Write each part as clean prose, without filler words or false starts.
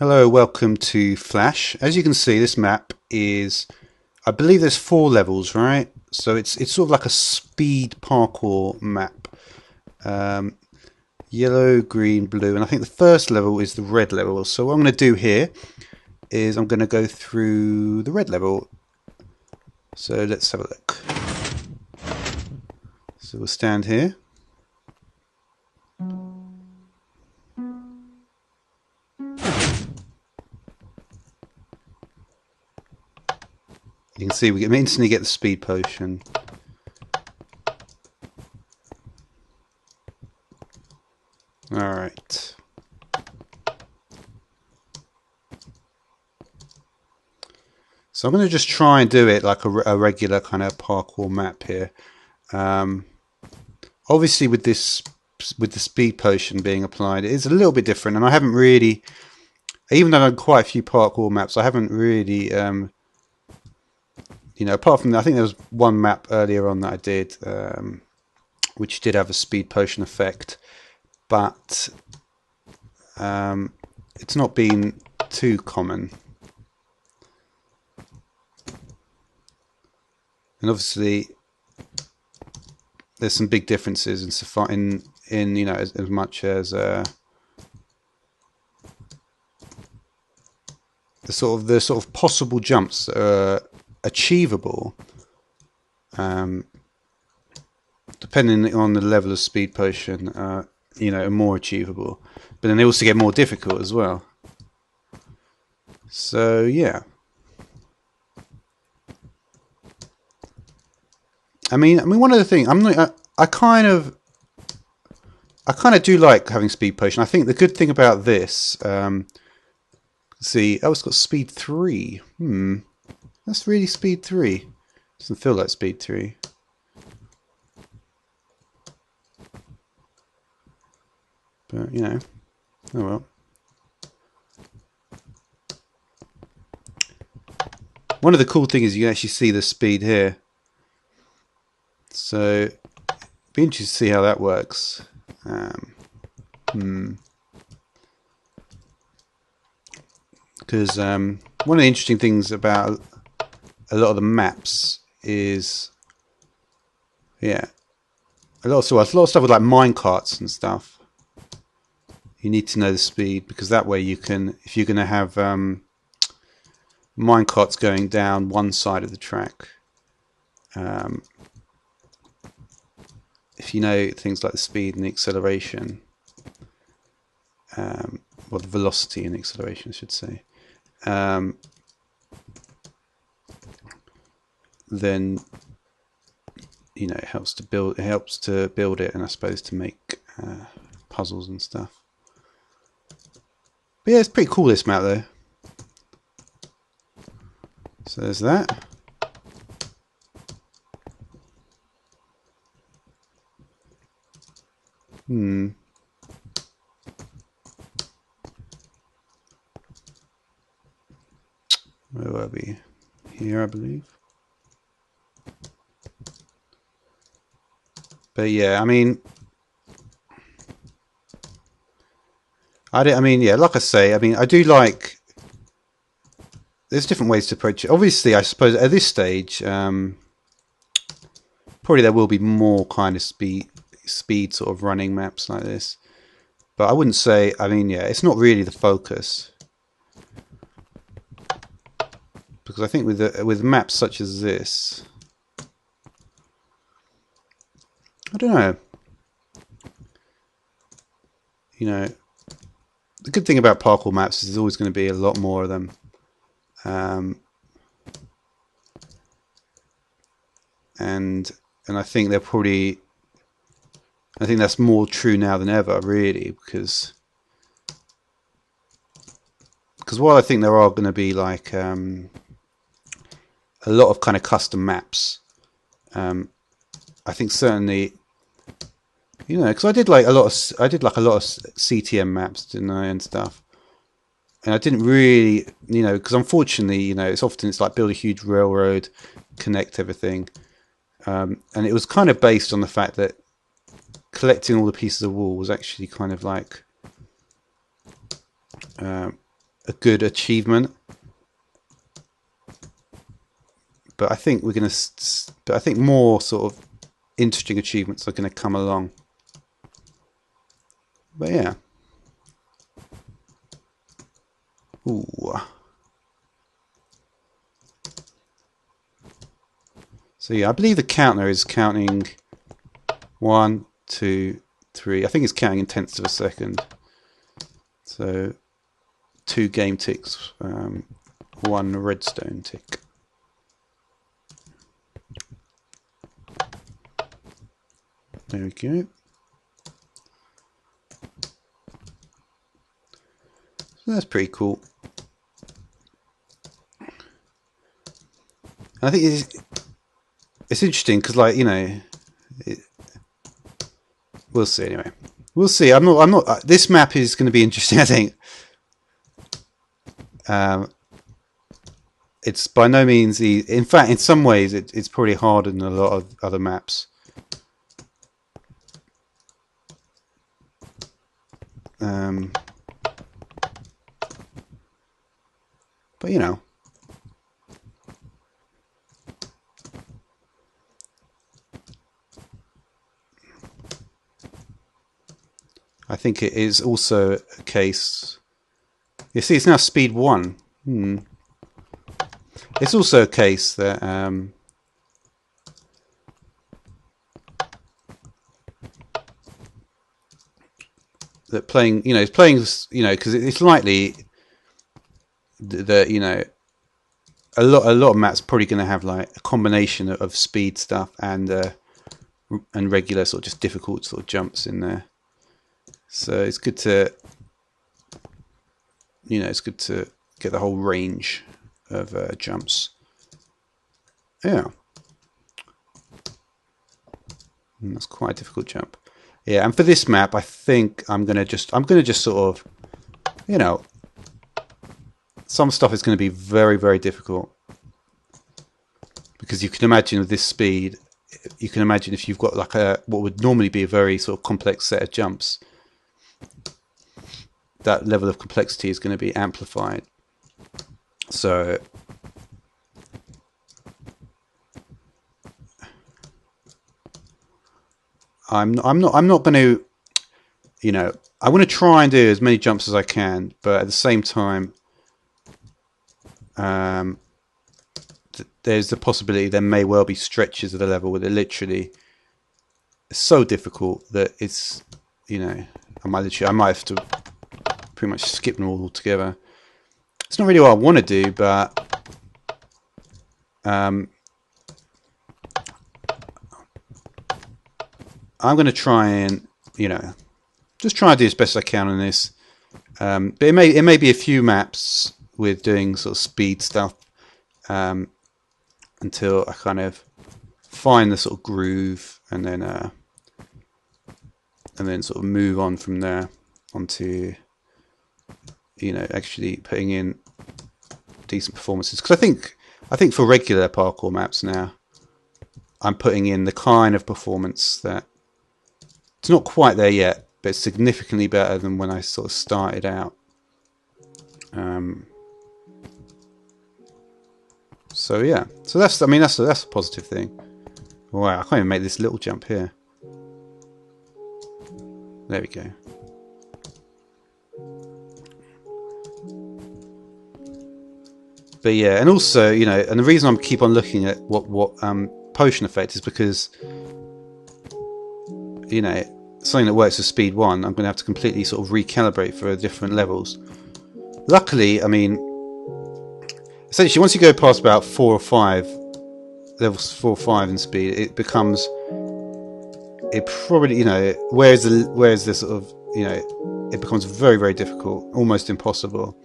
Hello, welcome to Flash. As you can see, this map is, I believe there's 4 levels, right? So it's sort of like a speed parkour map. Yellow, green, blue, and I think the first level is the red level. So what I'm going to do here is I'm going to go through the red level. So let's have a look. So we'll stand here. You can see we instantly get the speed potion. Alright. So I'm going to just try and do it like a regular kind of parkour map here. Obviously with the speed potion being applied, it is a little bit different, and I haven't really, even though I've done quite a few parkour maps, I haven't really, apart from, I think there was one map earlier on that I did, which did have a speed potion effect, but it's not been too common. And obviously, there's some big differences in you know, as much as the sort of possible jumps that are achievable, depending on the level of speed potion, are more achievable, but then they also get more difficult as well. So yeah. I mean, one of the things I kind of do like having speed potion. I think the good thing about this, see, oh, it's got speed 3. That's really speed 3. Doesn't feel like speed 3. But oh well. One of the cool things is you can actually see the speed here. So, be interested to see how that works. Because one of the interesting things about a lot of the maps is, a lot of stuff with like minecarts and stuff. You need to know the speed, because that way you can, if you're going to have minecarts going down one side of the track, if you know things like the speed and the acceleration, well, the velocity and the acceleration, I should say, then it helps to build it, and I suppose to make puzzles and stuff. But yeah, it's pretty cool, this map though. So there's that. Where were we? Here, I believe. But yeah, I mean, yeah, like I say, I mean, I do like. There's different ways to approach it. Obviously, I suppose at this stage, probably there will be more kind of speed sort of running maps like this. But I wouldn't say. I mean, yeah, it's not really the focus, because I think with maps such as this, I don't know. The good thing about parkour maps is there's always going to be a lot more of them. And I think they're probably. I think that's more true now than ever, really, because while I think there are going to be like a lot of kind of custom maps, I think certainly, because I did like a lot of CTM maps, didn't I, and stuff, and I didn't really, because unfortunately, it's like build a huge railroad, connect everything, and it was kind of based on the fact that collecting all the pieces of wool was actually kind of like a good achievement. But I think we're going to. But I think more sort of interesting achievements are going to come along. But yeah. Ooh. So yeah, I believe the counter is counting 1, 2, 3. I think it's counting in tenths of a second. So 2 game ticks, 1 redstone tick. There we go. So that's pretty cool. And I think it's interesting because, like, you know, we'll see anyway. We'll see. I'm not. This map is going to be interesting. I think. It's by no means easy. In fact, in some ways, it's probably harder than a lot of other maps. But you know. I think it is also a case. You see, it's now speed 1. It's also a case that that playing, you know, because it's likely that, you know, a lot of maps probably going to have like a combination of speed stuff and regular sort of just difficult sort of jumps in there. So it's good to, you know, it's good to get the whole range of jumps. Yeah, and that's quite a difficult jump. Yeah, and for this map, I think I'm gonna just sort of, you know, some stuff is going to be very, very difficult because you can imagine with this speed, you can imagine if you've got like what would normally be a very sort of complex set of jumps, that level of complexity is going to be amplified. So I'm not going to, you know, I want to try and do as many jumps as I can, but at the same time, there's the possibility there may well be stretches of the level where they're literally so difficult that it's, you know, I might have to pretty much skip them all altogether. It's not really what I want to do, but I'm going to try and, you know, just try and do as best I can on this. But it may be a few maps with doing sort of speed stuff until I kind of find the sort of groove, and then sort of move on from there onto, you know, actually putting in decent performances. Because I think for regular parkour maps now, I'm putting in the kind of performance that it's not quite there yet, but it's significantly better than when I sort of started out. So yeah, so that's a positive thing. Wow, I can't even make this little jump here. There we go. But yeah, and also, you know, and the reason I keep on looking at what potion effect is because, you know, something that works with speed 1, I'm going to have to completely sort of recalibrate for different levels. Luckily, I mean, essentially once you go past about 4 or 5 levels, 4 or 5 in speed, it becomes, it probably, you know, whereas the sort of, you know, it becomes very, very difficult, almost impossible.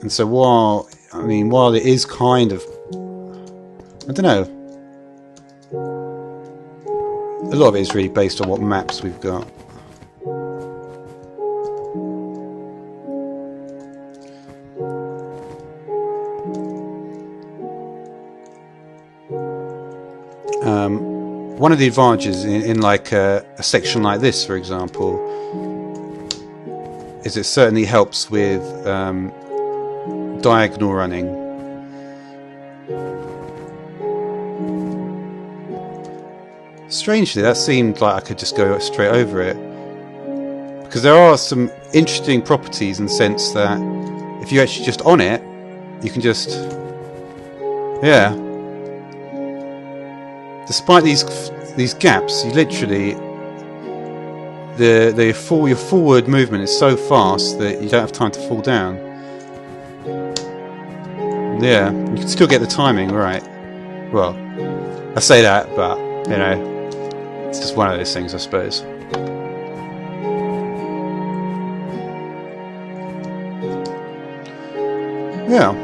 And so while it is kind of, I don't know, a lot of it is really based on what maps we've got. One of the advantages in like a section like this, for example, is it certainly helps with diagonal running. Strangely, that seemed like I could just go straight over it, because there are some interesting properties in the sense that if you're actually just on it, you can just, yeah. Despite these gaps, you literally your forward movement is so fast that you don't have time to fall down. Yeah, you can still get the timing right. Well, I say that, but you know, it's just one of those things, I suppose. Yeah.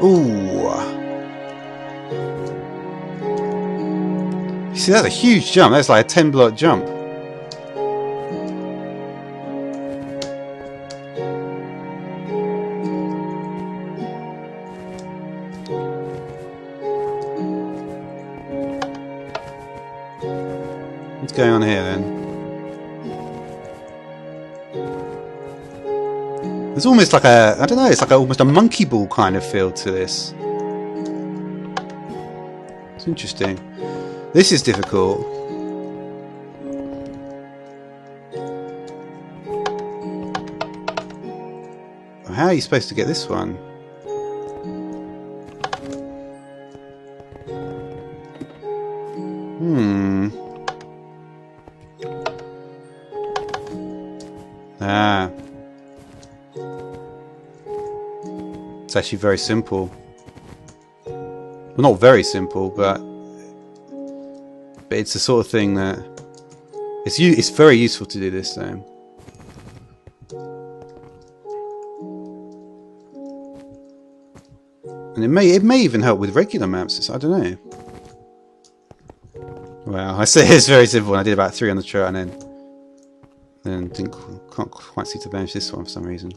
Ooh. You see, that's a huge jump. That's like a 10-block jump. What's going on here then? There's almost like a, I don't know, it's like almost a monkey ball kind of feel to this. It's interesting. This is difficult. How are you supposed to get this one? Ah. It's actually very simple. Well, not very simple, but it's the sort of thing that it's very useful to do this though. And it may even help with regular maps. I don't know. Well, I say it's very simple. I did about 3 on the chart and then can't quite seem to manage this one for some reason.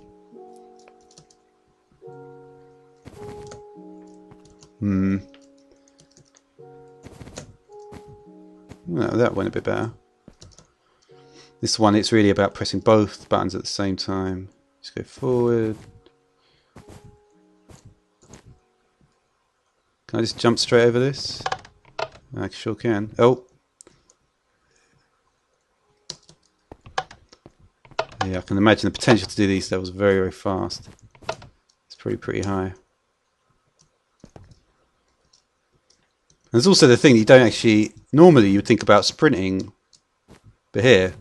Well, that went a bit better. This one, it's really about pressing both buttons at the same time. Just go forward. Can I just jump straight over this? I sure can. Oh! Yeah, I can imagine the potential to do these levels very, very fast. It's pretty high. There's also the thing that you don't actually, normally you would think about sprinting, but here.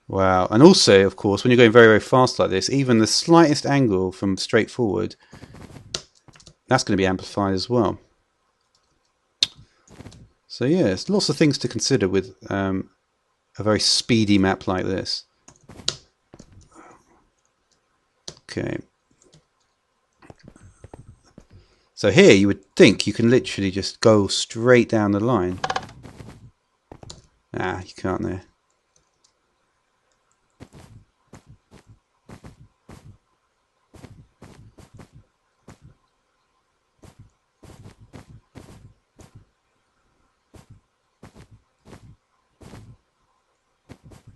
Wow. And also, of course, when you're going very, very fast like this, even the slightest angle from straight forward, that's going to be amplified as well. So yeah, there's lots of things to consider with a very speedy map like this. Okay. So here you would think you can literally just go straight down the line. Ah, you can't there.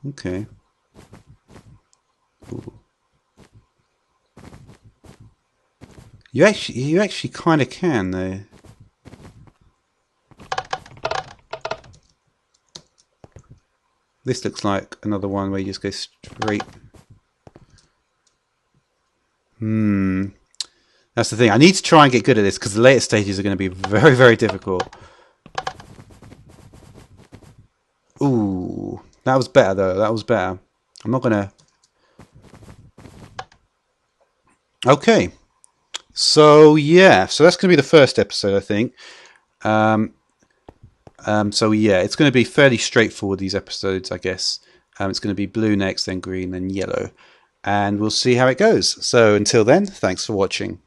Okay. Ooh. You actually kind of can though. This looks like another one where you just go straight. That's the thing. I need to try and get good at this because the later stages are going to be very, very difficult. Ooh, that was better though. That was better. I'm not gonna. Okay. So yeah, so that's going to be the first episode, I think. So yeah, it's going to be fairly straightforward, these episodes, I guess. It's going to be blue next, then green, then yellow, and we'll see how it goes. So until then, thanks for watching.